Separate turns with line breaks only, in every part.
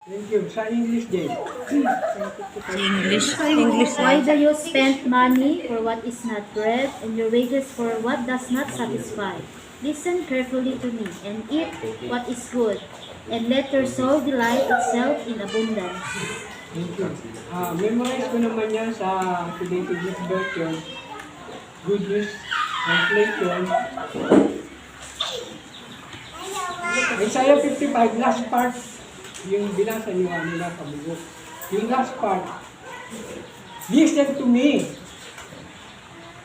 Thank you. Sa English din.
English. Why do you spend money for what is not bread, and your wages for what does not satisfy? Listen carefully to me, and eat what is good, and let your soul delight itself in abundance.
Thank you. Memorize ko naman yan sa Today to Give Version. Good News Translation. Isaiah 55, last part. Yung binasa niyo nila sa bugot. Yung last part. Listen to me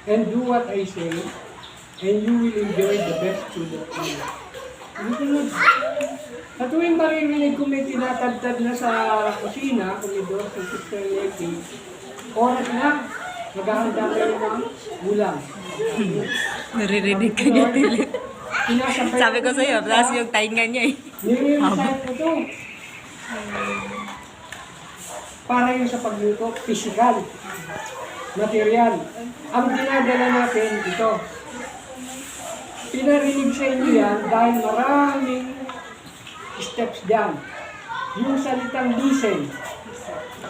and do what I say, and you will enjoy the best food of all. Sa tuwing maririnig ko may tinatagtad na sa kusina, kumidor, sa Sister Lady, oras na, maghahanda kayo ng ulam.
Naririnig ka niya, Tili.
Sinasabay
Sabi ko sa'yo, plus yung tainga niya eh.
nire-recite ko ito. Para yung sa pagluto, physical, material. Ang dinadala natin ito. Pinarinig sa inyo yan dahil maraming steps dyan. Yung salitang listen.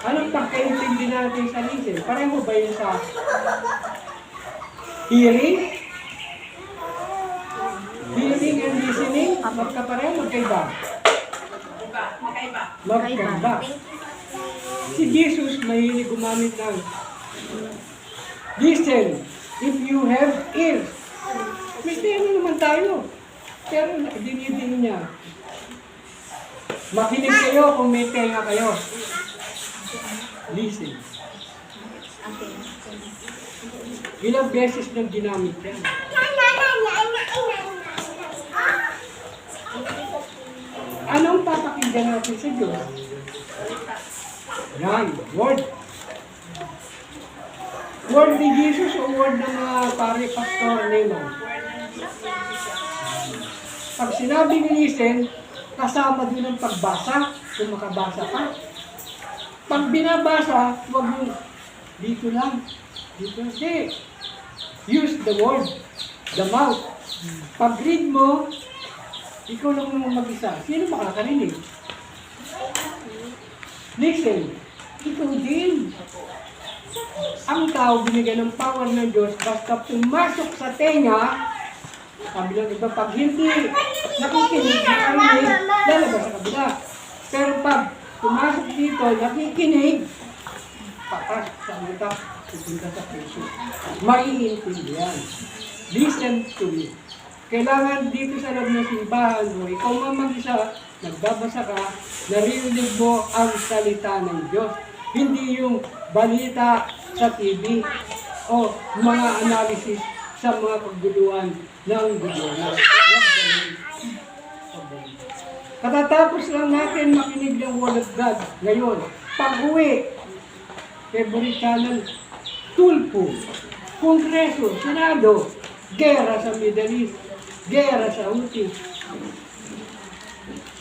Anong pagkaintindi natin sa listen? Pareho ba yun sa hearing? Hearing and listening? Magkapareho, magkaiba? Magkaiba. Si Jesus mahilig gumamit ng listen if you have ears. May tenga naman tayo. Pero dinitin niya. Makinig kayo kung may tenga kayo. Listen. Ilang beses nang ginamit yan. Anong papakinggan natin sa Diyos? Yan, word. Word ni Jesus o word ng mga pare, pastor, layman? Pag sinabing listen, kasama din ang pagbasa, kung makabasa ka. Pag binabasa, huwag mo, dito lang, dito hindi. Use the word, the mouth. Pag read mo, ikaw lang naman mag-isa. Sino makakarinig? Listen, ikaw din. Ang tao binigyan ng power ng Diyos basta pumasok sa tenga, sabi lang iba, pag hindi nakikinig, lalabas sa kabila. Pero pag pumasok dito, nakikinig, papasok sa utak, pupunta sa puso. Maiintindihan. Listen to me. Kailangan dito sa loob ng simbahan mo, ikaw mag-isa, nagbabasa ka, naririnig mo ang salita ng Diyos. Hindi yung balita sa TV o mga analysis sa mga pagguluhan ng gobyerno. Katatapos lang natin makinig ng Word of God ngayon. Pag-uwi, favorite channel, Tulpo, Kongreso, Senado, gera sa Middle East, gera sa Houthi.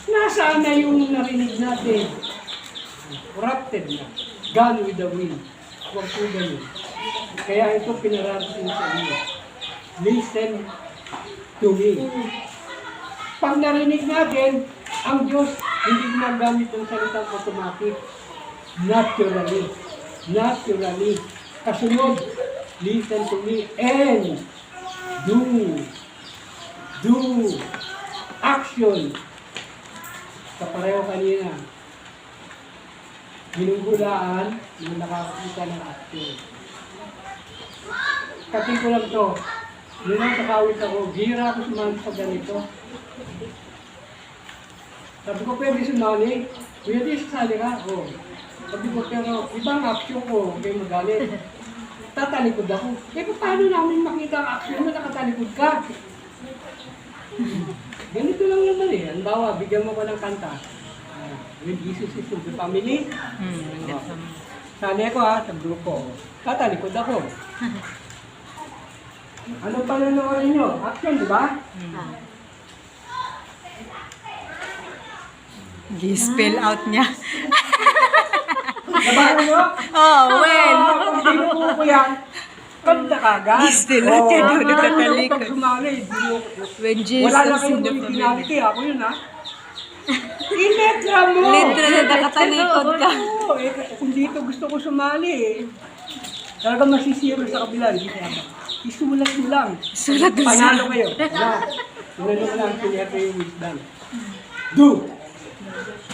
Nasaan na yung narinig natin? Corrupted na. Gone with the wind. Huwag po ganun. Kaya ito pinarating sa inyo. Listen to me. Pag narinig natin, ang Diyos hindi gumagamit ng salitang automatic. Naturally. Naturally. Kasunod, listen to me and do action. Kapareho kanina. Ginunggulaan na nakakita ng action. Kating ko lang to. Yun ang sakawit ako. Gira ako sumali sa ganito. Sabi ko, pwede sumali. Pwede sasali ka. Oh. Sabi ko, pero ibang action ko. Kaya magalit. Tatalikod ako. Eh, paano namin makita ang action na nakatalikod ka? Ganito lang naman eh. Halimbawa, bigyan mo ko ng kanta. With Jesus is the family. Sali ako ha, sa grupo. Tatalikod ako. Ano pa nanoorin nyo? Action, di ba?
Gi-spell out niya.
Nabahan nyo?
Oh, when?
Kung binuko ko yan, kanta ka agad.
Gi-spell out niya doon
Pag
nakatalikod.
sumali,
When Jesus
wala na
in
kayong
the family.
originality. Ako yun ha. Iletra mo!
Letra na nakatalikod ka.
Oo, kung dito gusto ko sumali eh. Talaga masisiro sa kabila. Hindi kaya ba? Isulat mo lang.
Sulat mo
Panalo kayo. Tunalo mo lang pinaka yung wisdom. Do!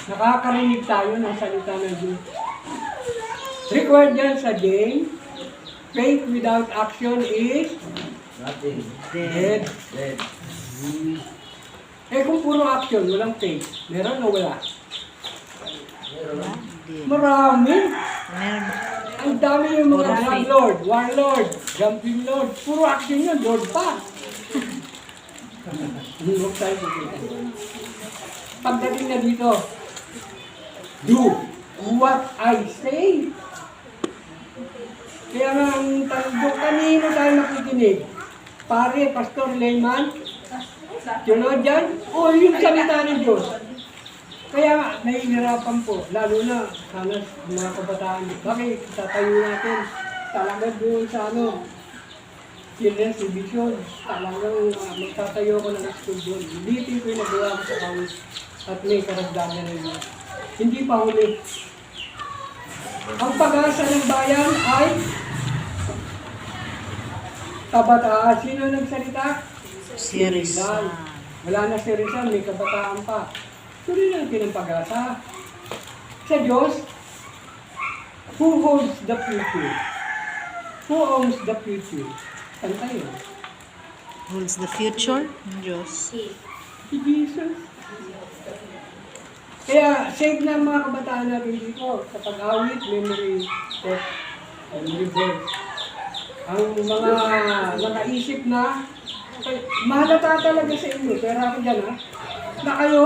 Nakakarinig tayo ng salita ng Diyos. Required yan sa game. Faith without action is dead. Eh kung puro action, walang faith. Meron o wala? Marami. Ang dami yung mga drug lord, warlord, jumping lord. Puro action yun, lord pa. Huwag tayo dito. Pagdating na dito, do what I say. Kaya nga ang tanong, kanino tayo nakikinig? Pare, pastor, layman? Sunod dyan? O yung salita ng Diyos. Kaya nga, nahihirapan po. Lalo na, sana mga kabataan. Bakit? Tatayo natin. Talaga doon sa children's division. Talagang magtatayo ko ng school doon. Ulitin ko yung nagawa ko sa kawis. At may karagdagan na yun. Hindi pa huli. Ang pag-asa ng bayan ay kabataan. Sino nagsalita? Si Rizal. Wala na si Rizal, may kabataan pa. Tuloy natin ang pag-asa. Sa Diyos, who holds the future? Who owns the future? Saan tayo?
Holds the future? Diyos.
Si Jesus. Kaya, save na ang mga kabataan natin dito sa pag-awit, memory, text, memory verse. Ang mga nakaisip na, mahalata talaga sa inyo, pero ako dyan na kayo,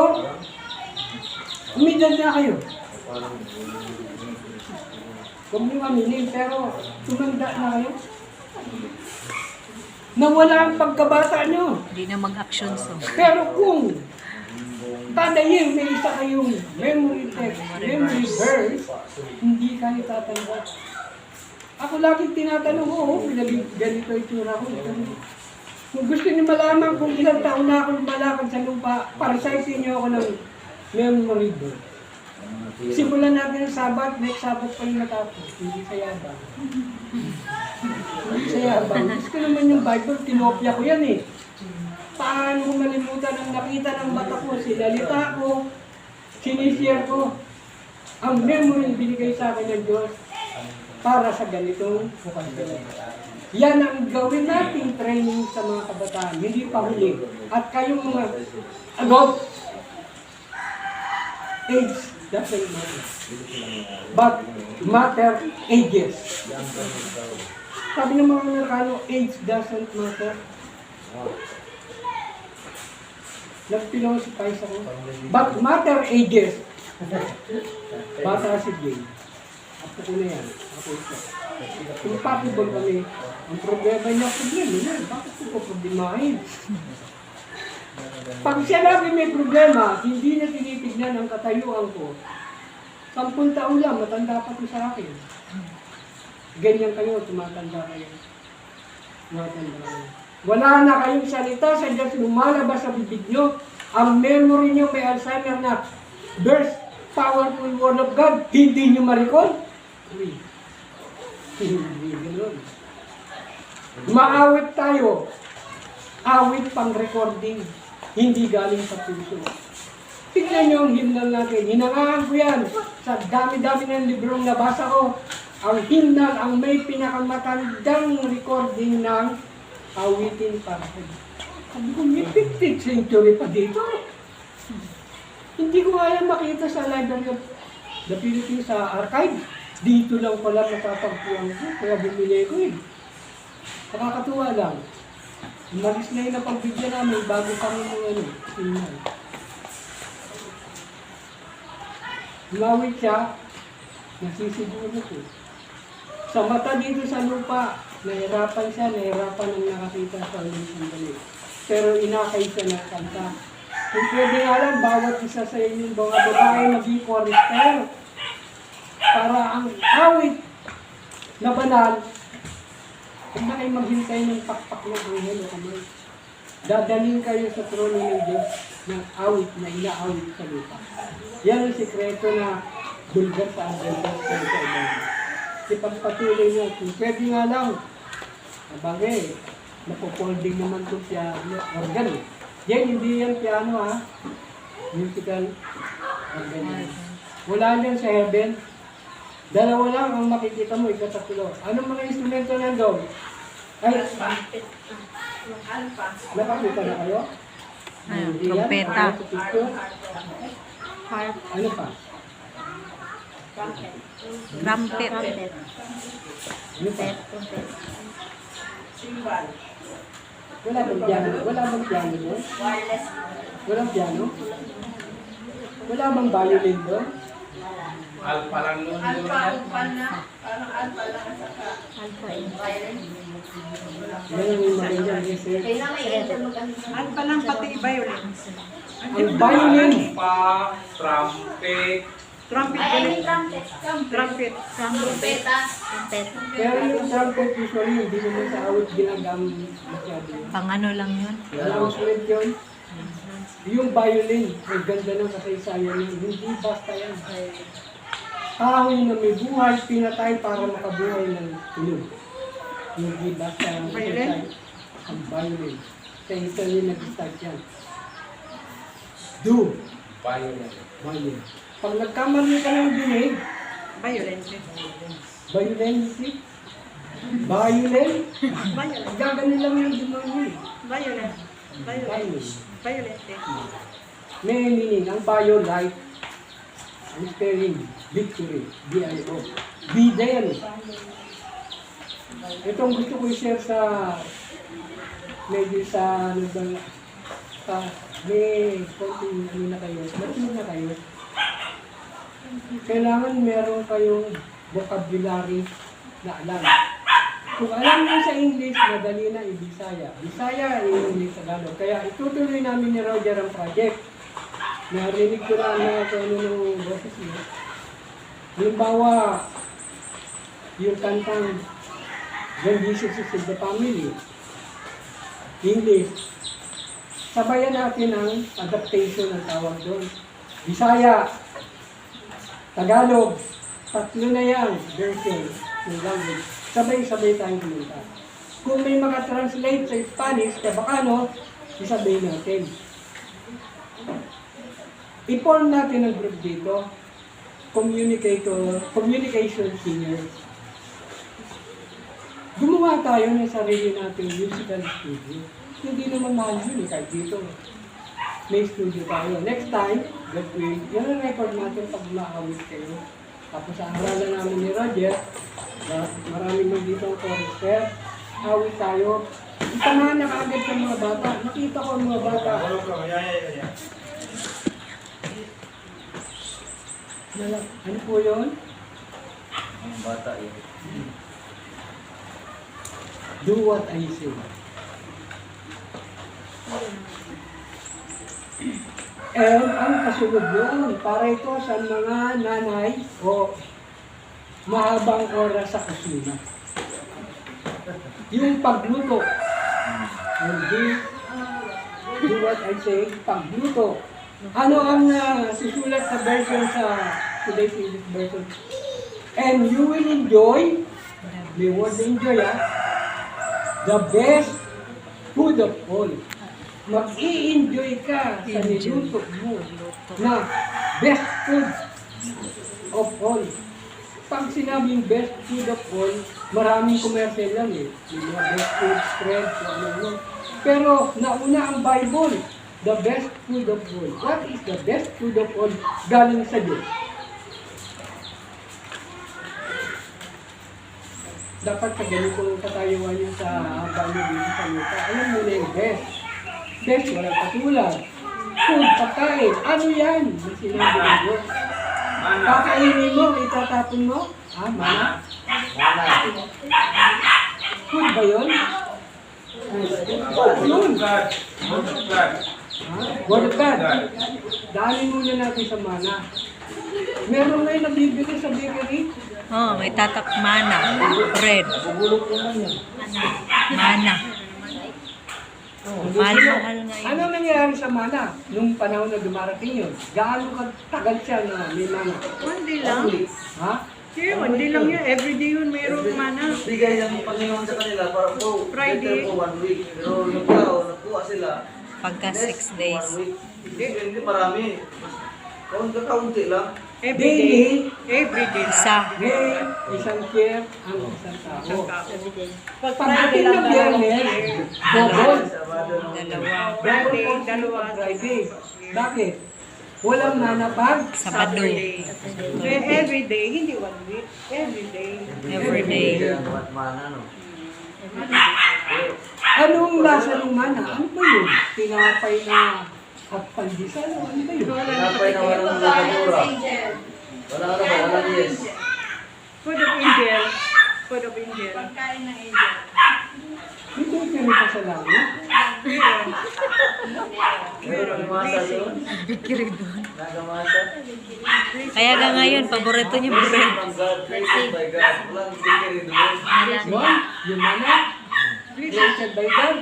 umidad na kayo. Huwag nyo aminin, pero tumanda na kayo. Nawala ang pagkabata nyo.
Hindi na mag-action so.
Pero kung tadayin, may isa kayong memory text, memory verse, hindi kayo tatanda. Ako lagi tinatanong ko, ganito itsura ko. Kung gusto niyo malaman kung ilang taon na ako lumalakad sa lupa, parasitin niyo ako ng memory verse. Simulan natin ang Sabat, next Sabat pa yung natapos. Hindi sa yabang. Hindi sa yabang. Gusto ko naman yung Bible, tinopya ko yan eh. Paano ko malimutan ang nakita ng mata ko, sinalita ko, sinishare ko. Ang memory binigay sa akin ng Diyos para sa ganitong okasyon. Yan ang gawin nating training sa mga kabataan, hindi pa huli. At kayong mga adult, age doesn't matter. But matter ages. Sabi ng mga Amerikano, age doesn't matter. Nag-philosophize ako. But matter ages. Bata si Jay. Ako ko na yan. Ako ito. Kung possible kami, ang problema niya, bakit ko problemahin? Pag siya lagi may problema, hindi na tinitignan ang katayuan ko. 10 taon lang, matanda pa ito sa akin. Ganyan kayo, tumatanda kayo. Tumatanda kayo. Wala na kayong salita sa Diyos, lumalabas sa bibig nyo. Ang memory nyo may Alzheimer na burst, powerful word of God, hindi nyo ma-recall. Hindi gano'n. Maawit tayo. Awit pang recording. Hindi galing sa puso. Tignan nyo ang hymnal natin. Hinangaan ko yan. Sa dami-dami ng librong nabasa ko. Ang hymnal, ang may pinakamatandang recording ng awitin para sa Diyos. Sabi ko, may 15th century pa dito. Hindi ko kaya makita sa Library of the Philippines sa archive. Dito lang pala napapagpuan ko. Kaya bumili ko eh. Nakakatuwa lang. Umalis na yun ang pagbigyan namin bago kami ng hymnal. Lumawit siya, nasisiguro ko. Sa mata dito sa lupa, nahirapan siya, nahirapan ang nakakita sa ulit sandali. Pero inakay siya na kanta. Kung pwede nga lang, bawat isa sa inyong mga babae maging chorister. Para ang awit na banal, huwag na kayo maghintay ng pakpak ng anghel o kamay. Dadaling kayo sa trono ng Diyos. ng awit na inaawit sa lupa. Yan ang sikreto na bulgar sa Adventist Church sa ibang. Ipagpatuloy nyo, kung pwede nga lang, sabagay, napopolding naman ito siya organ. Yan, hindi yan piano ha. Musical organ. Wala yan sa heaven. Dalawa lang ang makikita mo, ikatatlo. Anong mga instrumento nandun? Ay, nakakita na kayo? Hindi yan.
Trompeta.
Ano sa picture?
Harp.
Ano pa?
Trumpet.
Trumpet.
Ano pa?
Trumpet.
Wala bang piano? Wala bang piano doon? Walang piano? Wala bang violin doon?
Alpha lang nun.
Alpha and
Yan ang magandang research.
Alpha lang pati violin.
Ang violin,
Alpha, trumpet.
Trumpet. Trumpet.
trumpet.
pero yung trumpet usually hindi naman sa awit ginagamit masyado.
Pang ano lang yun?
Announcement yun. Yung violin, ang ganda ng kasaysayan yun. Hindi basta yan. Kahoy na may buhay, pinatay para makabuhay ng tulog. Hindi basta ang kasaysayan. Ang violin. Sa Italy nag-start yan. Do. Violin. Pag nagkamali ka ng dinig,
Violin.
violency, violin, gaganin lang yung demonyo eh.
Violin.
Violin.
Violin.
May meaning, ang bio, life, ang spelling, victory, B-I-O. Bida yan eh. Ito ang gusto ko i-share sa, maybe sa, ano ba, sa, may konting ano na kayo, matin na kayo. Kailangan meron kayong vocabulary na alam. Kung alam nyo sa English, madali na i-Bisaya. Bisaya, i-English, Tagalog. Kaya itutuloy namin ni Roger ang project. Narinig ko na kung ano ng boses niya. Halimbawa, yung kantang When Jesus is in the Family, English, sabayan natin ang adaptation ng tawag doon. Bisaya, Tagalog, tatlo na yan, version ng language. Sabay-sabay tayong kumanta. Kung may maka-translate sa Spanish, kaya baka no, isabay natin. I-form natin ang group dito, communication seniors. Gumawa tayo ng sarili nating musical studio. Hindi naman mahal yun kahit dito. May studio tayo. Next time, God will, yan ang record natin pag maawit kayo. Tapos sa aralan namin ni Roger, marami mo dito ang chorister, awit tayo. Itamahan na kaagad sa mga bata. Nakita ko ang mga bata. Ano po yun?
Ang bata yun.
Do what I say. And ang kasunod yun, para ito sa mga nanay o mahabang oras sa kusina. Yung pagluto. Do what I say, pagluto. Ano ang susulat sa version sa today's English version? And you will enjoy, may word enjoy the best food of all. Mag-i-enjoy ka sa niluto mo na best food of all. Pag sinabing best food of all, maraming commercial lang eh. Yung mga best food spread, ano. Pero nauna ang Bible, the best food of all. What is the best food of all? Galing sa Diyos. Dapat sa ganitong katayuan yung sa habang dito sa lupa. Alam mo na yung best. Best, walang katulad. Food, pagkain. Ano yan? Ang sinabi ng Diyos. Kakainin mo, itatapon mo? Mana? Food ba yun? Food yun. Word of God. Dali muna natin sa mana. Meron ngayon nabibili sa bakery.
Oh, may tatak mana. Bread. Mana. Mahal-mahal nga yun.
Ano nangyayari sa mana nung panahon na dumarating yun? Gaano katagal siya na may mana?
One day lang.
Ha?
Sure, one day lang yun. Everyday yun mayroong mana.
Bigay ng Panginoon sa kanila para po
Friday.
po 1 week. Pero yung tao, nakuha sila.
Pagka
Less
6
than
days.
1 week. Hindi marami. Kaunti lang.
Daily,
Everyday. Isa.
ngayon, isang chair ang isang tao.
Everyday.
Pagdating ng Biyernes, double.
Dalawa.
Double portion pag Friday. Bakit? Walang mana pag
Sabado.
Everyday, hindi 1 week. Everyday.
Everyday.
Mana, no?
Anong lasa ng mana? Ano ba yun? Tinapay na at pandesal? Ano ba yun?
Tinapay na walang nakadura. Wala ano ba? Walang yes.
Food of angel. Food of angel.
May bakery pa sa langit?
Meron masa doon.
Bikiri doon.
Nagamasa.
Kaya nga ngayon, paborito niya bread.
From God, created by God. Walang bigay doon.
Yun, yung mana. Created by God.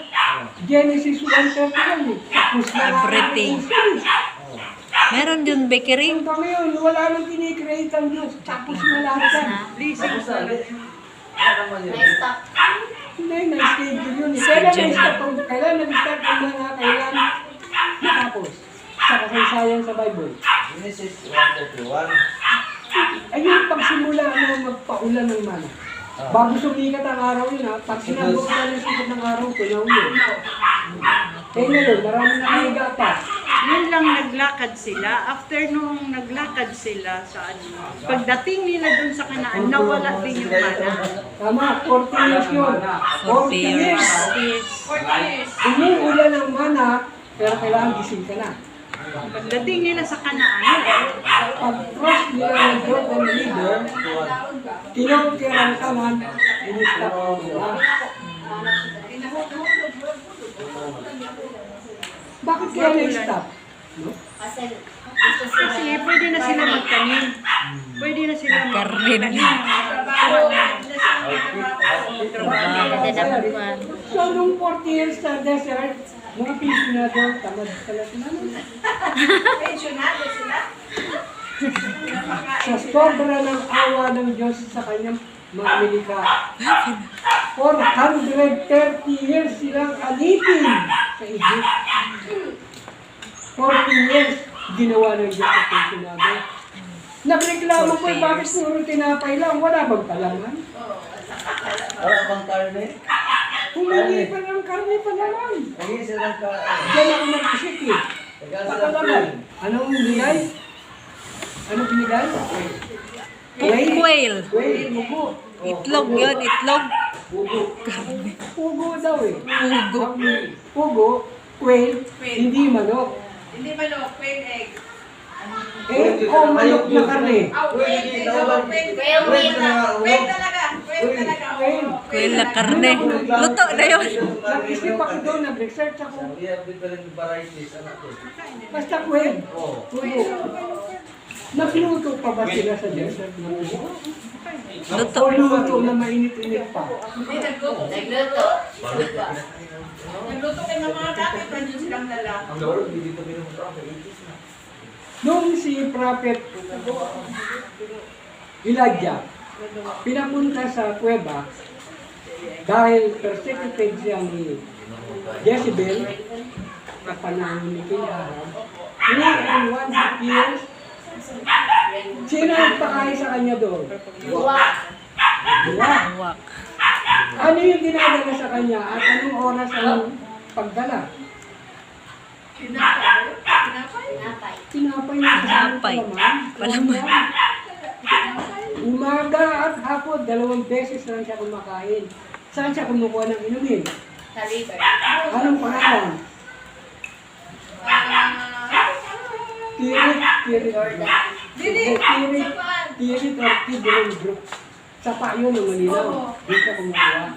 Genesis 1:31 eh. Tapos na lang ang
Everything.
usin.
Meron din bakery.
Yung kami yun, wala nang kinikreate ang Diyos. Tapos na lahat yan.
Tapos na, ano naman yun?
Hindi, na-schedule yun. Kailan na-start ang kailan nag-start ang mga kailan natapos sa kasaysayan sa Bible.
Genesis 1:31.
Ayun, pagsimula na magpaulan ng mana. Bago sumikat ang araw yun ha, pag sinabot ka ng sikat ng araw, tunaw yun. Eh ngayon, marami na kahiga pa.
Yun lang naglakad sila. After nung naglakad sila sa ano, pagdating nila dun sa Kanaan, nawala din yung mana.
Tama, 40 years yun. 40 years. Umuulan ng mana, pero kailangan gising ka na.
Pagdating nila sa Kanaan,
Pag-cross nila ng Jordan River, kinonquer ang kanan, in-stop nila. Bakit kaya na-stop? No?
kasi pwede na sila magtanim. Pwede na sila
Karne na
magtanim.
Pwede na magkuhan.
So, nung 40 years sa desert, mga Pilipino doon, tamad pala sila. Sa sobra ng awa ng Diyos sa kanyang mga nilikha, 430 years silang alipin sa Egypt. 40 years ginawa ng Diyos sa pensionado. Nagreklamo po, bakit puro tinapay lang? Wala bang kalaman?
Wala bang karne?
Humingi pa ng karne pa naman.
Lagi silang karne.
Diyan ako nag-isip eh. Pakalaman. Anong binigay? Anong binigay?
Quail.
Wait, mugo.
Itlog yun, itlog.
Pugo.
Karne.
Pugo daw eh.
Pugo.
Pugo, quail, hindi manok.
Hindi manok, quail egg.
Eh, o manok na karne.
Quail egg. Quail talaga. Quail talaga.
Quail.
Quail na karne. Luto na yun.
Nag-isip ako doon, nag-research ako.
We have different varieties, anak ko.
Basta quail.
Oo.
Pugo. Nagluto pa ba sila sa desert ng pugo?
Luto.
O luto na mainit-init pa?
Hindi nagluto. Nagluto kayo ng mga dati, nandiyo silang dala.
Ang laro, hindi dito pinumutra. 80s na.
Nung si Prophet Elijah pinapunta sa kuweba dahil persecuted siya ni Jezebel na panahon ni King Ahab. 3.5 years. Sino ang pakay sa kanya doon? Dua.
Wak.
Ano yung dinadala sa kanya at anong oras ang pagdala? Tinapay na
Tinapay. Palaman.
Umaga at hapon, 2 beses lang siya kumakain. Saan siya kumukuha ng inumin?
Sa river.
Anong pangalan? Tirit.
Dili.
Tirit or Tiberon Brook. Sa payo ng Manila. Di siya kumukuha.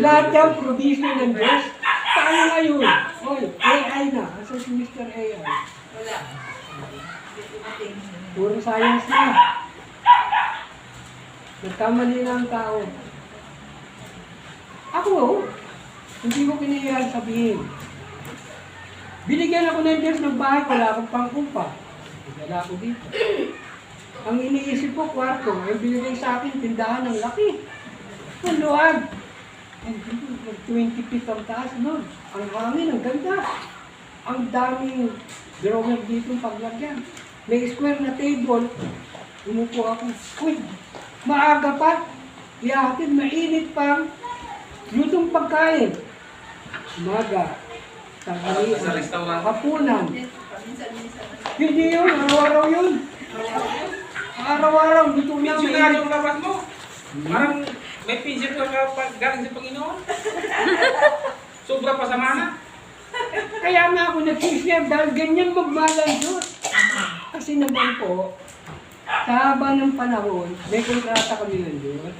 Lahat yung provision ng Diyos. Paano ngayon? Oy, AI na. Asa si Mr. AI?
Wala.
Puro science na. Nagkamali na ang tao. Ako, Hindi ko kinayaan sabihin. Binigyan ako ng Diyos ng bahay, wala akong pangkumpa. Wala ako dito. Ang iniisip ko, kwarto, ay binigay sa akin, tindahan ng laki. Ang luwag. 20 feet ang taas nun. Ang hangin, ang ganda. Ang daming drawer dito paglagyan. May square na table. Umupo ako. Uy, maaga pa. Ihatid, mainit pang lutong pagkain. Umaga. Tanghalian. Hapunan. Hindi yun. Araw-araw yun. Araw-araw. Luto na
Pensionary
mainit.
yung labas mo. Parang may pension ka galing sa Panginoon. Sobra pa sa mana.
Kaya nga ako nag-share dahil ganyan magmahal ang Diyos. Kasi naman po, sa haba ng panahon, may kontrata kami ng Diyos.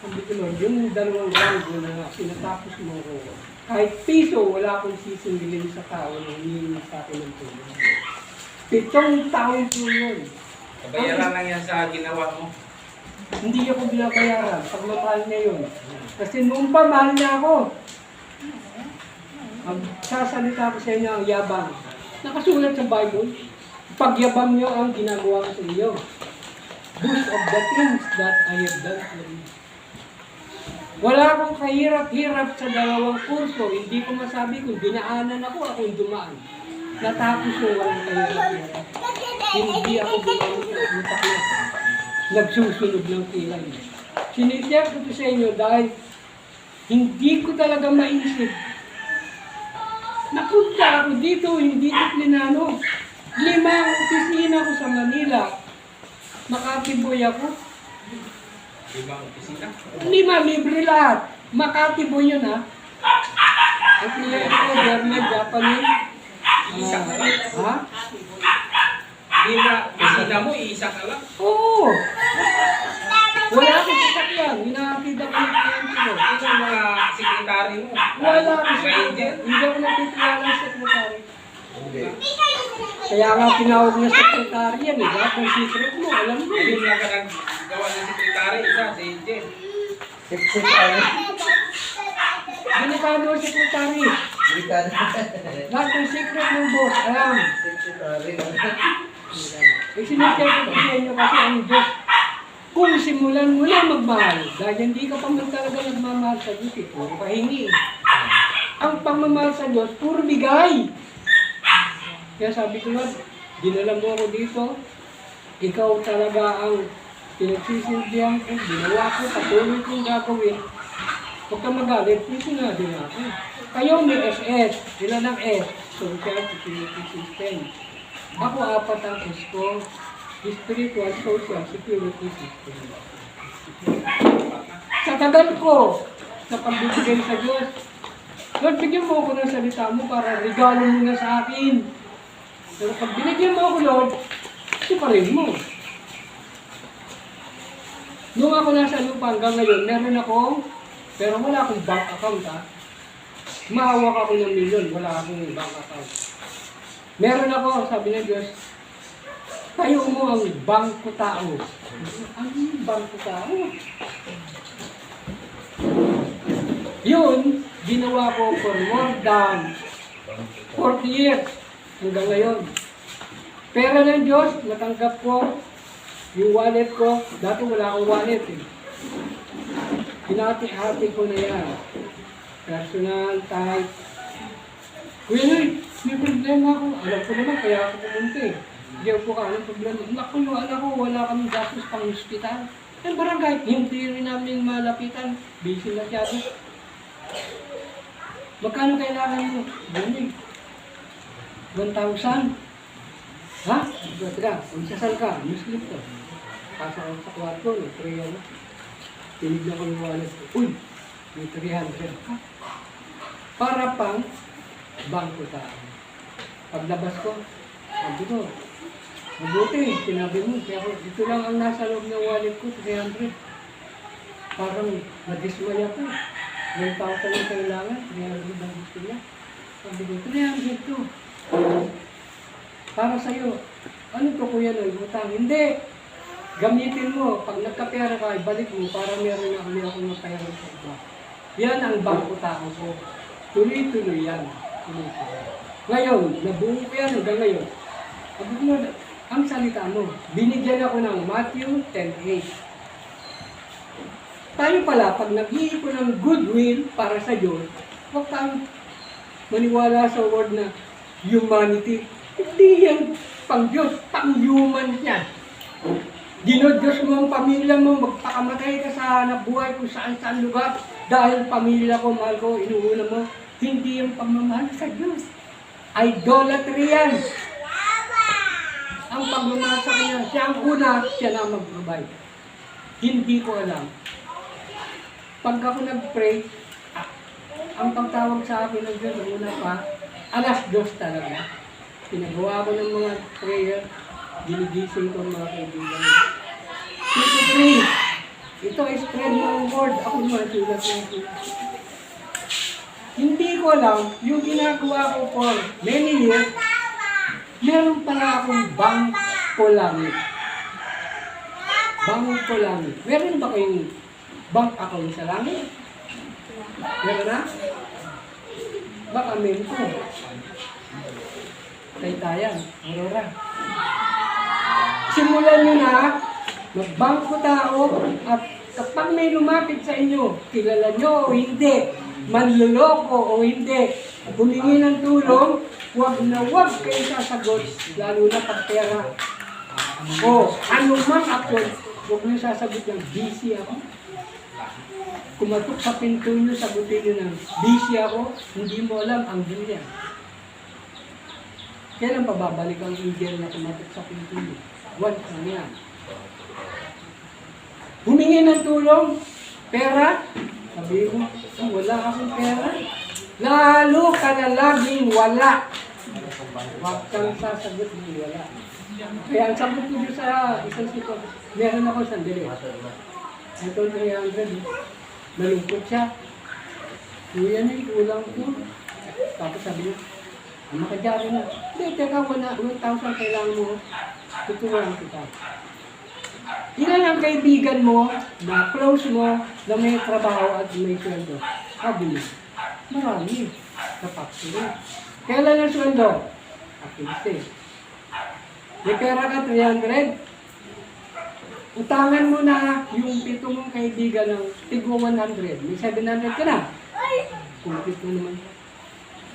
Sabi ko, Lord, yung 2 linggo na sinatapos mo ko, kahit piso, wala akong sisingilin sa tao na hinihingi sa akin ng tulong. 7 taon po yun.
Kabayaran lang yan sa ginawa mo.
Hindi ako binabayaran, pagmamahal niya yun. Kasi noong pa, mahal niya ako. Magsasalita ko sa inyo ang yabang. Nakasulat sa Bible, pagyabang niyo ang ginagawa ko sa inyo. Boast of the things that I have done for you. Wala akong kahirap-hirap sa 2 kurso. Hindi ko masabi kung dinaanan ako, akong dumaan. Natapos ko walang kahirap-hirap. Hindi ako dumaan sa utak na nagsusunog ng kilay. Sinishare ko to sa inyo dahil hindi ko talaga maisip. Napunta ako dito, hindi ko plinano. 5 ang opisina ko sa Manila. Makati Boy ako.
Ibang opisina.
5, libre lahat. Makati Boy yun ha. At nila ko, German, Japanese. Ha?
Hindi na, opisina mo, iisa ka lang.
Oo. Wala akong sasakyan. Hinahakid ako ng kliyente ko.
Ito ang mga sekretary mo.
Wala akong
Ranger.
sasakyan. Hindi ako nagtitiwala sa sekretary.
Hindi.
Kaya nga tinawag na sekretary yan eh. Lahat ng secret mo, alam mo.
Hindi lang ka naggawa ng sekretary, isa, si Jen.
Delikado ang sekretary.
Delikado.
Lahat ng secret ng boss, alam.
Secretary.
Eh, sinishare ko sa inyo kasi ang Diyos, kung simulan mo lang magmahal, dahil hindi ka pa man talaga nagmamahal sa Diyos, eh, puro pahingi. Ang pagmamahal sa Diyos, puro bigay. Kaya sabi ko nga, dinala mo ako dito, ikaw talaga ang pinagsisilbihan ko, ginawa ko, patuloy kong gagawin. Huwag ka magalit, piso na din ako. Kayo may SS, sila ng S, Social Security System. Ako 4 ang S ko, Spiritual Social Security System. Sa tagal ko, sa pagbibigay sa Diyos, Lord, bigyan mo ako ng salita mo para regalo mo na sa akin. Pero pag binigyan mo ako, Lord, ito pa rin mo. Nung ako nasa lupa hanggang ngayon, meron akong, pero wala akong bank account ha. Mahawak ako ng milyon, wala akong bank account. Meron ako, sabi ng Diyos, tayo mo ang bangko tao. Ano yung bangko tao? Yun, ginawa ko for more than 40 years hanggang ngayon. Pera ng Diyos, natanggap ko yung wallet ko. Dati wala akong wallet eh. Hinati-hati ko na yan. Personal, type. Kuya Noy, may problema ako. Alam ko naman, kaya ako pumunta eh. Hindi ako ka, anong problema? Naku, yung anak ko, wala kami gastos pang hospital. Ang barangay, hindi rin namin malapitan. Busy na siya. Magkano kailangan mo? Ganyan. 1,000. Ha? Teka, magsasal ka. Muslim ka. Pasok ako sa kwarto, pray ako. Tinignan ko yung wallet ko. Uy, may 300 ka. Para pang bangko tao. Paglabas ko, sabi ko, mabuti, sinabi mo. Kaya ito lang ang nasa loob ng wallet ko, 300. Parang nadismay ako. 1,000 ang kailangan, 300 ang gusto niya. Sabi ko, 300 to. Para sa'yo. Ano to kuya Noy? Utang? Hindi. Gamitin mo. Pag nagkapera ka, ibalik mo para meron na kami akong mapayarang sa iba. Yan ang bangko tao ko. Tuloy-tuloy yan. Tuloy-tuloy. Ngayon, nabuo ko yan hanggang ngayon. Sabi ko, ang salita mo, binigyan ako ng Matthew 10:8. Tayo pala, pag nag-iipon ng goodwill para sa Diyos, huwag tayong maniwala sa word na humanity. Hindi yan pang Diyos, pang human yan. Dinodiyos mo ang pamilya mo, magpakamatay ka sa hanap buhay kung saan-saan lugar dahil pamilya ko, mahal ko, inuuna mo. Hindi yung pagmamahal sa Diyos. Idolatry yan. Ang pagmamahal sa Kanya, siya ang una, siya na mag-provide. Hindi ko alam. Pag ako nag-pray, ang pagtawag sa akin ng Diyos, una pa, alas Diyos talaga. Pinagawa ko ng mga prayer, ginigising ko ang mga kaibigan. Ito pray. Ito ay spread ng word. Ako naman, sulat ng sulat. Hindi ko alam, yung ginagawa ko for many years, meron pala akong bangko langit. Bangko langit. Meron ba kayong bank account sa langit? Meron na? Baka meron ko. Taytayan, Aurora. Simulan nyo na, magbangko tao, at kapag may lumapit sa inyo, kilala nyo o hindi, manluloko o hindi, humingi ng tulong, huwag na huwag kayo sasagot, lalo na pag pera. O anumang action, huwag nyo sasagot ng busy ako. Kumatok sa pinto nyo, sagutin nyo ng busy ako, hindi mo alam ang Biblia. Kailan pa babalik ang angel na kumatok sa pinto nyo? Once lang yan. Humingi ng tulong, pera, sabi ko, wala akong pera. Lalo ka na laging wala. Huwag kang sasagot ng wala. Kaya ang sagot ko dito sa isang sito, meron ako sandali. Ito 300. Nalungkot siya. Kuya na, kulang ko. Tapos sabi niya, makadyari na. Hindi, teka, 1,000 kailangan mo. Tuturuan kita. Ilan ang kaibigan mo na close mo na may trabaho at may sweldo? Sabi niya, marami. Kapaksin. Kailan ang sweldo? Kapaksin. May pera ka 300. Utangan mo na yung 7 mong kaibigan ng tigwa 100. May 700 ka na. Kumpit mo naman.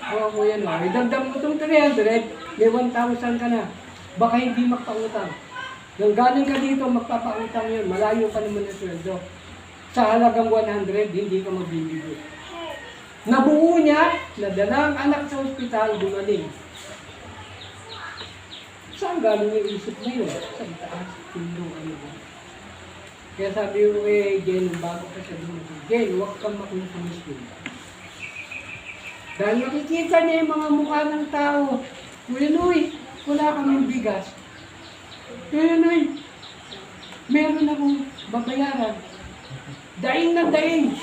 O kuya no, idagdag mo itong 300, may 1,000 ka na. Baka hindi magpautang. Nang galing ka dito, magpapautang yun. Malayo pa naman ang sweldo. Sa halagang 100, hindi ka magbibigay. Nabuo niya, nadala ang anak sa ospital, gumaling. Saan galing yung isip mo yun? Sa itaas, tulong, ano ba? Kaya sabi ko kay Jen, bago ka siya dumating, Jen, huwag kang makonsumisyon. Dahil nakikita niya yung mga mukha ng tao. Kuya Noy, wala kaming bigas. Kuya Noy, meron akong babayaran. Daing na daing.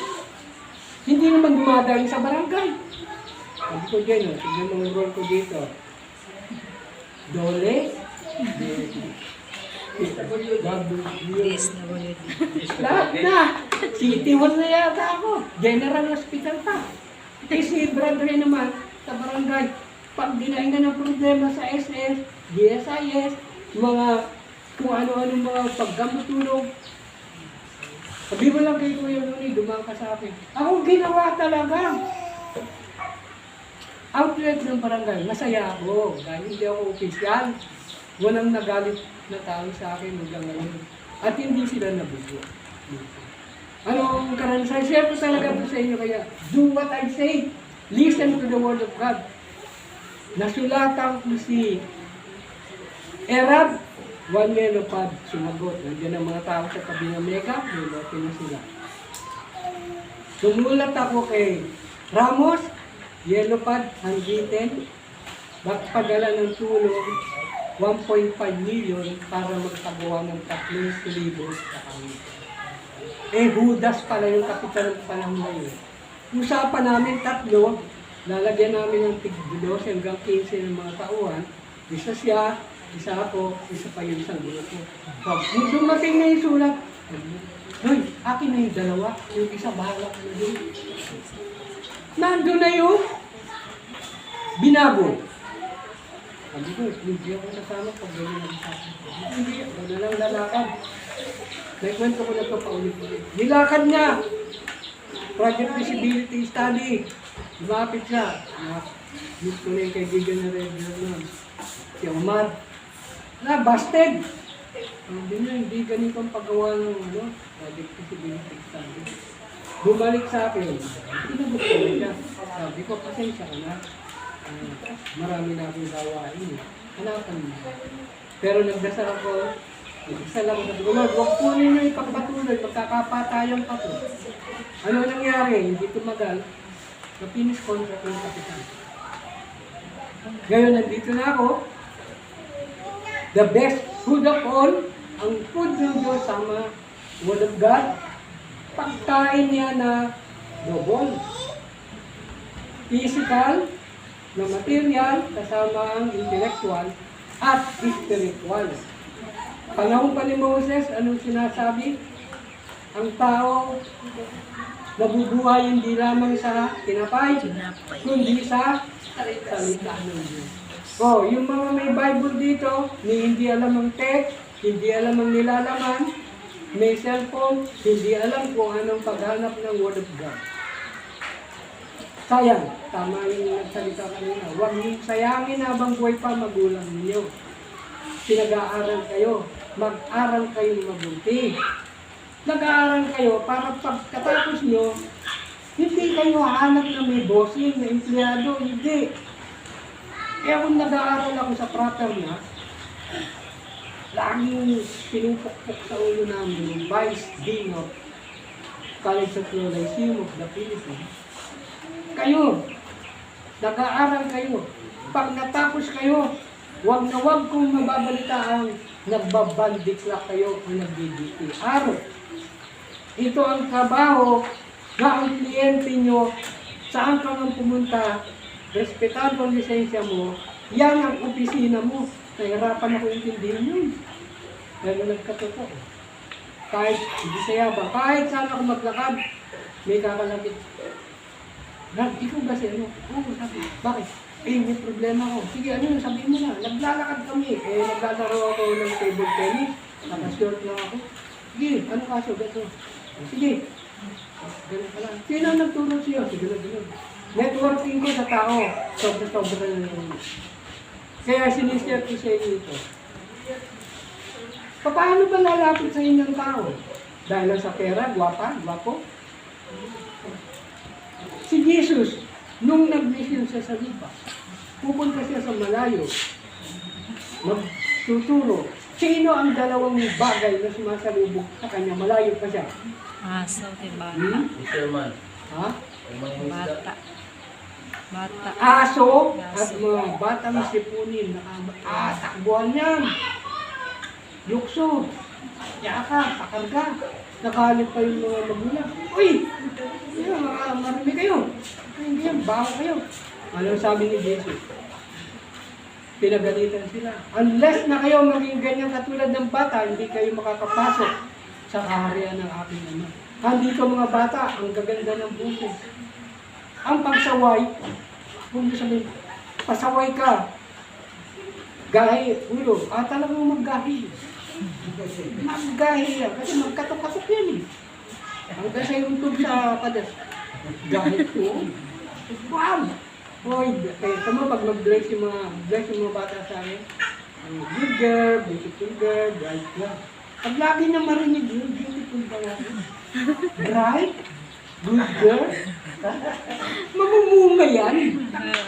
Hindi naman dumadaing sa barangay. Sabi ko dyan, tignan mo yung role ko dito. Dole. Lahat na. City Hall na yata ako. General Hospital pa. Si brother naman sa barangay. Pag dinaing na ng problema sa SS, DSIS, mga kung ano-ano mga paggamutulong. Sabi mo lang kay Kuya Nuni, dumang ka sa akin. Ako ginawa talaga. Outlet ng barangay, masaya ako. Dahil hindi ako opisyal. Walang nagalit na tao sa akin hanggang ngayon. At hindi sila nabugo. Ano ang karanasan? Share ko talaga ito sa inyo. Kaya, do what I say. Listen to the word of God. Nasulatan ko si Erab, one yellow pad, sumagot. Nandiyan ang mga tao sa tabi ng Mega, nilote na sila. Sumulat ako kay Ramos, yellow pad, handwritten, magpadala ng tulong, 1.5 million para magpagawa ng 3,000 sa kami. Judas pala yung kapitan ng panahon na yun. Usapan namin 3, lalagyan namin ng tig-12 hanggang 15 ng mga tauhan. Isa siya, isa ako, isa pa yung isang grupo. So, nung dumating na yung sulat, Hoy, akin na yung dalawa. Yung isa, bahala ka na doon. Nandun na yung binago. Sabi ko, hindi ako nasama pag gano'n nag-usapan. Hindi, gano'n lang lalakad. May kwento ko na ito paulit-ulit. Nilakad niya. Project Visibility Study. Lumapit siya. Meet ko na yung kaibigan na regular nun. Si Omar. Busted. Hindi niya, hindi ganito ang paggawa ng Project Visibility Study. Bumalik sa akin. Tinagot ko na siya. Sabi ko, pasensya ka na. Marami na akong gawain. Hanapan mo. Pero nagdasal ako. Nagdasal ako. Sabi ko, Lord, huwag po ninyo ipagpatuloy. Magkakapatayan pa po. Ano nangyari? Hindi tumagal. Na-finish contract ng kapitan. Ngayon, nandito na ako. The best food of all, ang food ng Diyos sama Word of God, pagkain niya na double. Physical, na material, kasama ang intellectual at spiritual. Panahon pa ni Moses, anong sinasabi? Ang tao nabubuhay hindi lamang sa tinapay, kundi sa salita ng Diyos. Yung mga may Bible dito, hindi alam ang text, hindi alam ang nilalaman, may cellphone, hindi alam kung anong paghanap ng Word of God. Sayang, tama yung nagsalita kanina. Huwag niyong sayangin habang buhay pa magulang ninyo. Pinag-aaral kayo, mag-aral kayong mabuti. Nag-aaral kayo para pagkatapos nyo, hindi kayo hahanap na may bossing, na empleyado, hindi. Kaya kung nag-aaral ako sa prater na, laging pinupukpok sa ulo namin yung Vice Dean of College of Law Lyceum of the Philippines. Kayo, nag-aaral kayo. Pag natapos kayo, wag na wag kong mababalitaang nagbabandikla kayo o nag-DDTR. Ito ang trabaho na ang kliyente nyo, saan ka nang pumunta, respetado ang lisensya mo, yan ang opisina mo. Nahirapan ako intindihin yun. Pero nagkatotoo. Kahit Bisaya ba, kahit saan ako maglakad, may kakalapit. Ikaw ba siya, Oo, sabi. Bakit? May problema ako. Sige, ano yun, sabihin mo na. Naglalakad kami. Naglalaro ako ng table tennis. Naka-short lang ako. Sige, ano kaso? Gato. Sige. Ganun pala. Sino ang nagturo siya? Sige na, ganun. Networking ko sa tao. Sobra-sobra na yun. Kaya sinishare ko sa inyo ito. Paano ba lalapit sa inyong tao? Dahil lang sa pera, gwapo? Si Jesus, nung nag-mission siya sa lupa, pupunta siya sa malayo, magtuturo. Sino ang dalawang bagay na sumasalubog sa kanya? Malayo pa siya.
Aso, diba?
Fisherman.
Ha?
Bata. Bata.
Aso at mga batang sipunin na takbuhan niyan. Lukso, yaka, pakarga. Nakahalip pa yung mga magulang. Uy! Marami kayo. Hindi yan, baho kayo. Ano sabi ni Jesus? Pinagalitan sila. Unless na kayo maging ganyan katulad ng bata, hindi kayo makakapasok sa kaharian ng aking Ama. Andito mga bata, ang gaganda ng boses. Ang pagsaway, kung sabihin, pasaway ka. Gahi, ulo. Talagang maggahi. Maggahi yan. Kasi magkatok-katok yan eh. Hanggang sa YouTube sa padas. Gahi ko. Wow! Hoy, kaya tama pag mag-dress yung mga bata sa akin. Good girl, beautiful girl, bright girl. Pag lagi na marinig yun, beautiful ba nga? Bright? Good girl? Mamumunga yan.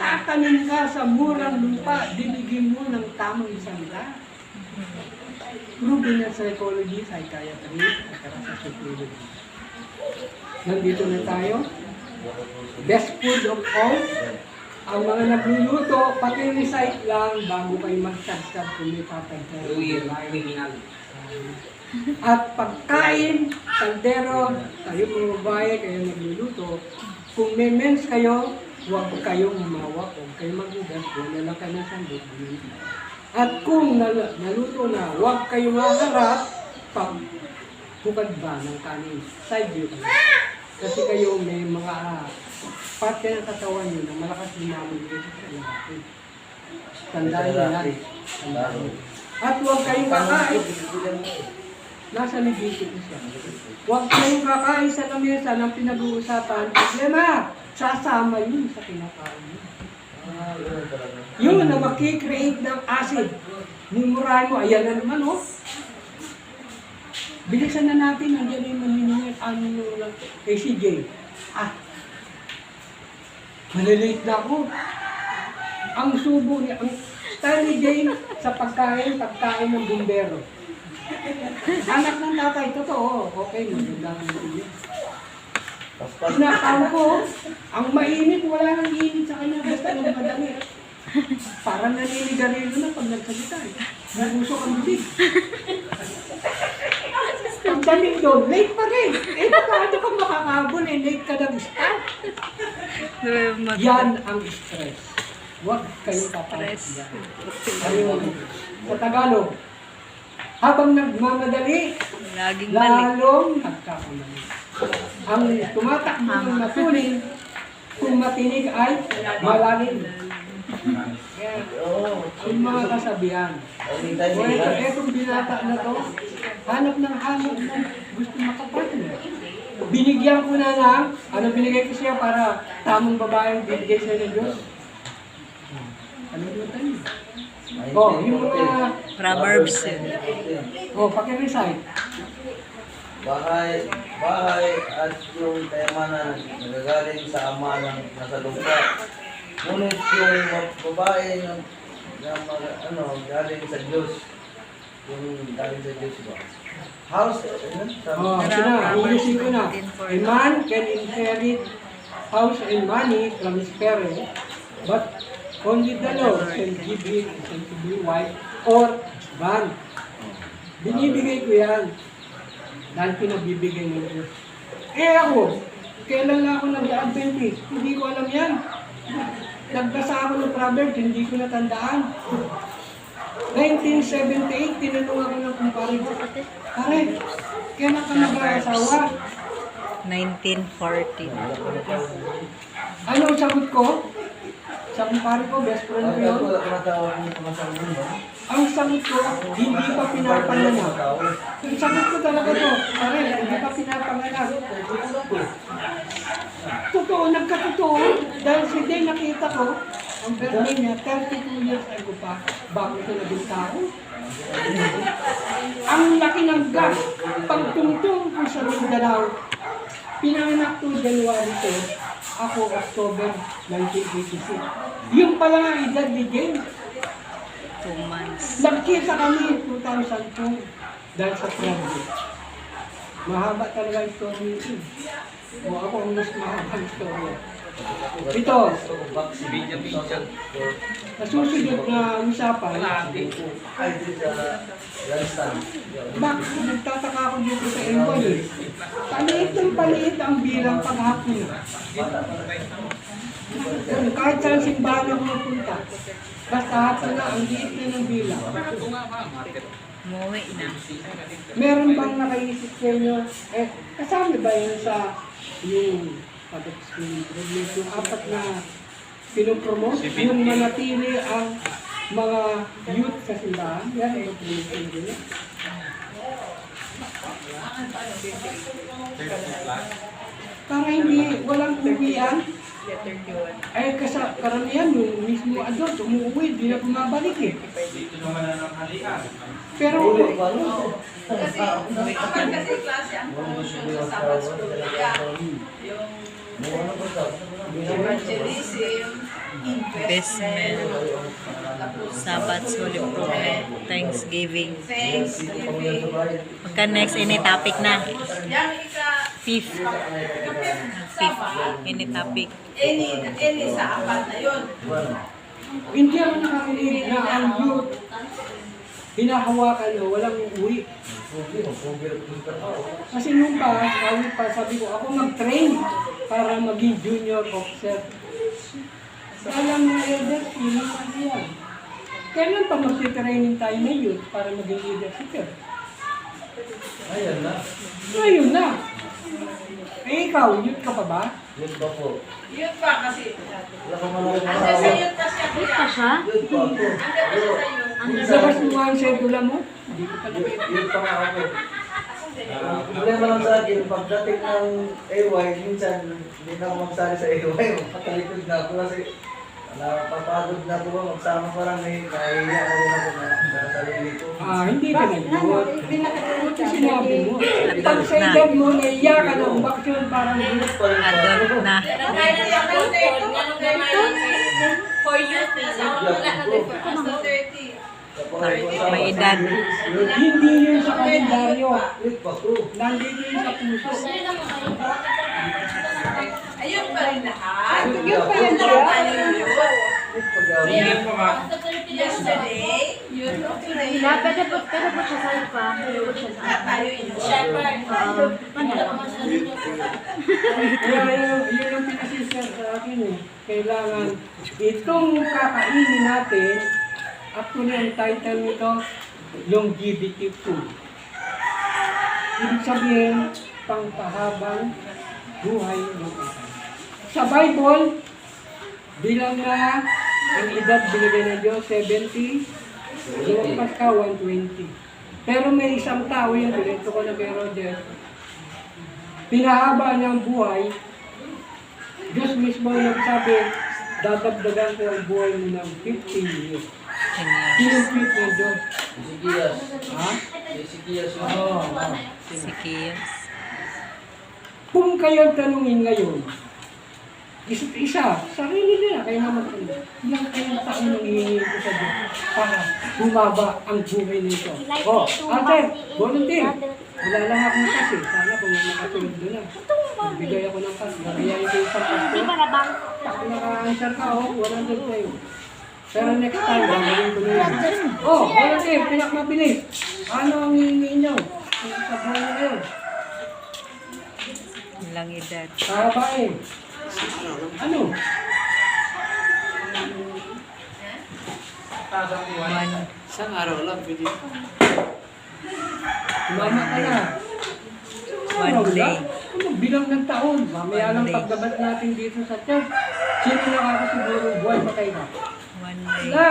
Tatanin ka sa murang lupa, dinigin mo ng tamang salita. Proven na psychology, psychiatry, at sa psychology. Nandito na tayo. Best food of all. Ang mga nagluluto, paki-recite lang bago kayo mag-subscribe kung may patagdaro. At pagkain, kaldero, tayo mga babae, kayo nagluluto. Kung may mens kayo, huwag kayong humawak, huwag kayong magugas, wala lang kayo ng sandot. At kung naluto na, huwag kayong haharap, pag hukad ba ng kanin? Side view kayo. Kasi kayo may mga parte ng katawan nyo na malakas lumamig dito sa lalaki. Tandaan nyo yan. Tandaan nyo. At huwag kayong kakain. Nasa Leviticus ko siya. Huwag kayong kakain sa lamesa ng pinag-uusapan. Problema, sasama yun sa kinakain nyo. Yun na makikreate ng acid. Mumurahin mo, ayan na naman, oh. Bilisan na natin, nandiyan yung maniningit, ano nung lang, kay CJ. Malilate na ako. Ang subo niya, ang style ni Jane sa pagkain ng bumbero. Anak ng tatay, totoo, okay, magandang hindi. Pinakaw ko, ang mainit, wala nang init sa kanya, basta nang madami. Parang naninigarilyo na pag nagsalita eh. Nabusok ang bibig. Ang daling doon, late pa rin. Eh, paano ka makakabol eh, late ka ng start. Yan ang stress. Huwag kayong papalit yan. Ayun, sa Tagalog, habang nagmamadali,
Laging balik.
lalong nagkakamali. Ang tumatakbo ng matuloy, kung matinig ay malalim. Yan. Ang mga kasabihan. O etong binata na to, hanap ng gusto makapatid. Binigyan ko na ng, ano binigay ko siya para tamang babaeng bibigay siya ng Diyos. Ano yung tayo? Yung mga,
Proverbs yun.
pakirecite.
Bahay at yung kayamanan nagagaling sa ama ng nasa lupa. Ngunit yung babae galing sa Diyos. Yung galing sa Diyos ba? House,
Englishing ko na. A man can inherit house and money from his parents, but only the Lord can give him to be wife or husband. Binibigay ko yan. Dahil pinabibigay ng Diyos. Eh ako, kailan nga ako nag-Adventist? Hindi ko alam yan. Nagbasa ako ng Proverbs, hindi ko natandaan. 1978, tinanong ako ng kumpare ko. Pare, kailan ka mag-asawa?
1940.
Ano ang sagot ko? Sa kumpare ko, best friend ko yun. Ang sagot ko, hindi pa pinapanganak. Ang sagot ko talaga to, pare, hindi pa pinapanganak. Totoo, nagkatotoo. Dahil si Day nakita ko, ang birthday niya, 32 years ago pa, bago siya naging tao. Ang laki ng gas, pagtungtong ko sa Mindanao. Pinanganak ko January 2, ako October 1986. Yung pala nga edad ni James.
2 months.
Nagkita kami 2002 dahil sa project. Mahaba talaga yung story ito. O ako ang mas mahaba yung story. Ito, sa susunod na usapan, bakit nagtataka ako dito sa Envoy eh? Paliit ang bilang paghapon. Kahit saan simbahan ako napunta, basta hapon na ang liit na ng bilang.
Umuwi na.
Meron bang nakaisip sa inyo, kasama ba yun sa yung yung apat na pinopromote, yung manatili ang mga youth sa simbahan? Yan ang pinag-promote. Para hindi, walang uwian. Ay, karamihan yung mismo adult, umuwi, di na bumabalik eh. Pero,
Kasi, kapag kasi klase ang promotion sa Sabbath School, yung evangelism, investment, tapos
Sabbath, Holy Prophet, Thanksgiving.
Thanksgiving.
Pagka next, any topic na.
Yang
Fifth. Fifth. Any topic.
any sa apat na yun.
hindi ako nakarinig na ang youth, hinahawakan o walang uwi. Kasi nung sabi ko, ako mag-train para maging junior officer. Alam mo, elders, yun ang yan. Kailan pa mag-training tayo na youth para maging leader?
Ayun na.
Ayun na. Eh, ikaw, youth ka pa ba?
Yun pa po.
Yun pa kasi.
Wala pa man ako
Asa sa
makawa.
yun kasi ako
Cute pa siya?
Yun pa po. Pero,
Labas mo nga ang sedula mo. Hindi ko pala
yun pa nga ako. Problema lang sa akin, pagdating ng AY, minsan hindi na ako magsali sa AY. Matalikod na ako kasi napapagod na ako ba magsama parang nahihiya na rin ako na sa sarili ko.
hindi ka nag-vote. Buti sinabi mo. Pag sa edad mo, naiya ka ng umaksyon, parang
Hirap pa rin ba?
Adopt na.
For youth, wala na din for us to 30.
May edad.
hindi yun sa kalendaryo.
Yun pa po.
Nandito yun sa puso.
Ayun pa rin lahat.
Yun pa rin lahat.
Hindi pa ba?
Yesterday, yun today.
Sila, pwede po siya sa iba. Pwede po siya sa
Tayo yun. Shepherd.
Kaya yun ang pinasisyan sa akin eh. Kailangan itong kakainin natin, actually ang title nito, longevity food. Ibig sabihin, pangpahabang buhay ng isa. Sa Bible, bilang na ang edad binigay ng Diyos, 70, lumagpas ka 120. Pero may isang tao yun, dito ko na kay Roger, pinahaba niya ang buhay, Diyos mismo nagsabi, dadagdagan ko ang buhay mo ng 15 years. Kinumpit ng Diyos.
Ezekias.
Ha?
Ezekias yun.
Oo.
Si Kias.
Kung kayo tanungin ngayon, isa't isa, sarili nila, kayo naman tanong, ilang kayong taon ang hihingi ko sa Diyos para bumaba ang buhay nito. Ate, volunteer. Wala lang akong kasi. Sana kung nakatulog doon na. Bigay ako ng kasi. Gagayain ko isang pasto. Kung naka-answer ka, $100 kayo. Pero next time, gagawin ko na yun. Volunteer, pinakamabilis. Ano ang hihingi nyo? Sa buhay nyo ngayon?
Ilang edad.
Babae. Ano?
Isang araw lang, pwede.
Mama ka na.
One day.
Ano, bilang ng taon. Mamaya lang pagdabat natin dito sa church. Sino nakakasiguro buhay patay na?
One day.
Wala.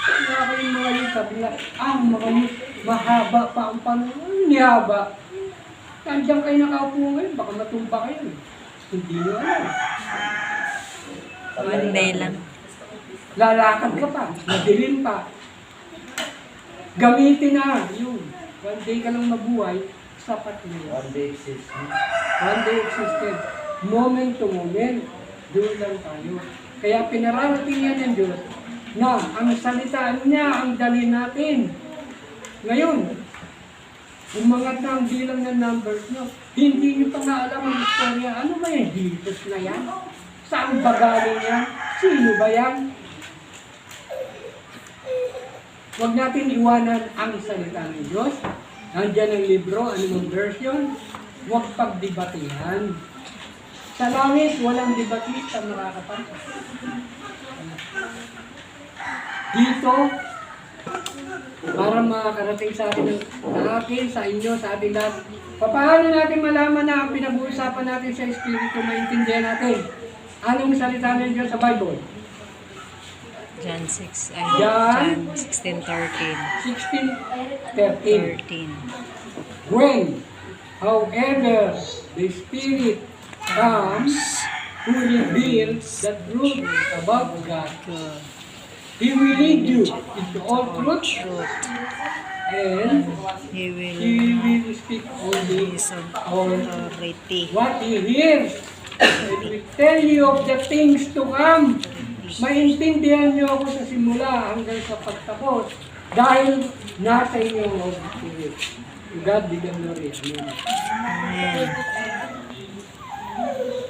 Wala kayong mga yun. Sabi na, mga yun, mahaba pa ang panahon. Nihaba. Nandiyan kayo nakaupo ngayon. Baka matumba kayo. Hindi nyo alam.
One day lang.
Lalakad ka pa. Madilim pa. Gamitin na. Yun. One day ka lang mabuhay. Sapat nyo.
One day exists.
One day existed. Moment to moment. Doon lang tayo. Kaya pinararating yan ng Diyos na ang salita niya ang dalhin natin. Ngayon, umangat na ang bilang ng numbers nyo. Hindi nyo pa nga alam ang istorya. Ano ba yan? Jesus na yan? Saan ba galing yan? Sino ba yan? Huwag natin iwanan ang salita ng Diyos. Nandiyan ang libro, anumang version. Huwag pagdebatehan. Sa langit, walang debatista makakapasok. Dito, para makakarating sa atin, sa akin, sa inyo, sa ating lahat, paano natin malaman na ang pinag-uusapan natin sa Espiritu, maintindihan natin? Anong salita ng Diyos sa Bible?
John 6,
John
John 16:13.
16:13.
13.
When, however, the Spirit comes who reveals the truth about God,
Good.
He will lead you into all truth,
Truth.
and
He will
He will speak only
use of
on
authority.
what He hears. It will tell you of the things to come. Maintindihan niyo ako sa simula hanggang sa pagtapos dahil nasa inyo ang Holy Spirit. To God be the glory. Amen.
Amen.